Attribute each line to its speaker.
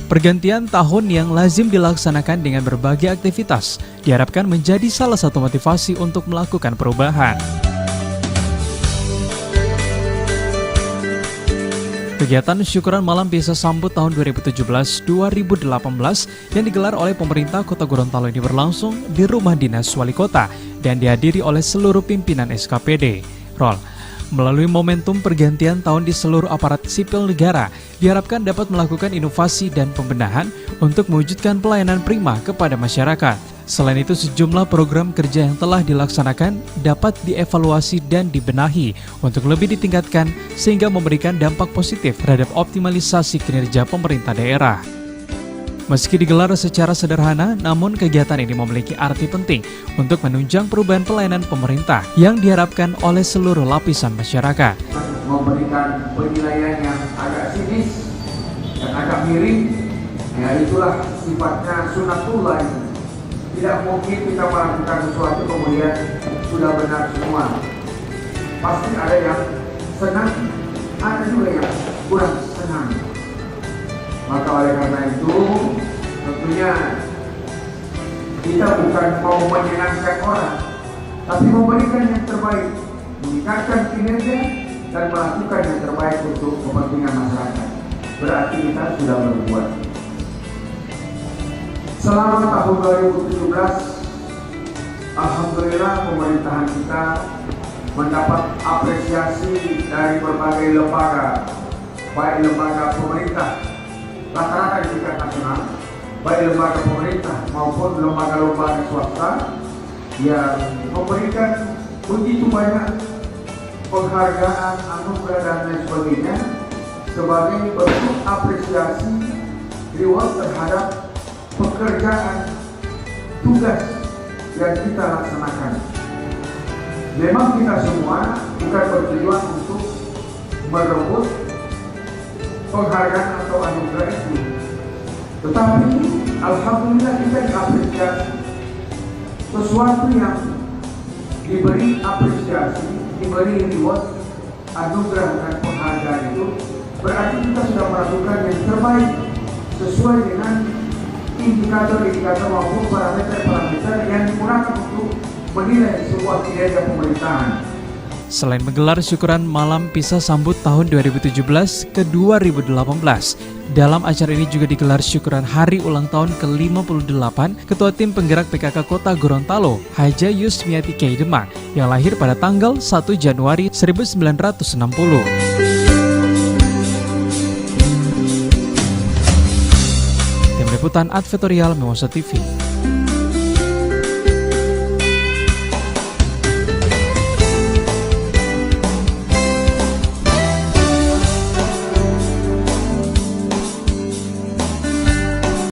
Speaker 1: Pergantian tahun yang lazim dilaksanakan dengan berbagai aktivitas diharapkan menjadi salah satu motivasi untuk melakukan perubahan. Kegiatan syukuran malam bisa sambut tahun 2017-2018 yang digelar oleh pemerintah Kota Gorontalo ini berlangsung di Rumah Dinas Wali Kota dan dihadiri oleh seluruh pimpinan SKPD. Melalui momentum pergantian tahun di seluruh aparat sipil negara, diharapkan dapat melakukan inovasi dan pembenahan untuk mewujudkan pelayanan prima kepada masyarakat. Selain itu, sejumlah program kerja yang telah dilaksanakan dapat dievaluasi dan dibenahi untuk lebih ditingkatkan sehingga memberikan dampak positif terhadap optimalisasi kinerja pemerintah daerah. Meski digelar secara sederhana, namun kegiatan ini memiliki arti penting untuk menunjang perubahan pelayanan pemerintah yang diharapkan oleh seluruh lapisan masyarakat.
Speaker 2: Memberikan penilaian yang agak sinis dan agak miring, ya itulah sifatnya sunatullah. Tidak mungkin kita melakukan sesuatu kemudian sudah benar semua. Pasti ada yang senang, ada juga yang kurang senang. Maka oleh karena itu, tentunya kita bukan mau menyenangkan orang, tapi memberikan yang terbaik, meningkatkan kinerja dan melakukan yang terbaik untuk kepentingan masyarakat. Berarti kita sudah berbuat. Selama tahun 2017, alhamdulillah pemerintahan kita mendapat apresiasi dari berbagai lembaga, baik lembaga pemerintah rata-rata di tingkat nasional, baik lembaga pemerintah maupun lembaga-lembaga swasta yang memberikan begitu banyak penghargaan, anugerah dan lain sebagainya sebagai bentuk apresiasi reward terhadap pekerjaan tugas yang kita laksanakan. Memang kita semua bukan bertujuan untuk merebut penghargaan atau anugerah itu, tetapi alhamdulillah kita diapresiasi. Sesuatu yang diberi apresiasi, diberi reward, anugerah dan penghargaan itu berarti kita sudah melakukan yang terbaik sesuai dengan indikator-indikator maupun parameter-parameter yang digunakan untuk menilai sebuah kinerja pemerintahan.
Speaker 1: Selain menggelar syukuran malam pisah sambut tahun 2017 ke 2018, dalam acara ini juga digelar syukuran hari ulang tahun ke-58 Ketua Tim Penggerak PKK Kota Gorontalo, Haja Yusmiati Kiai Demak, yang lahir pada tanggal 1 Januari 1960. Tim Liputan Advertorial Mimosa TV.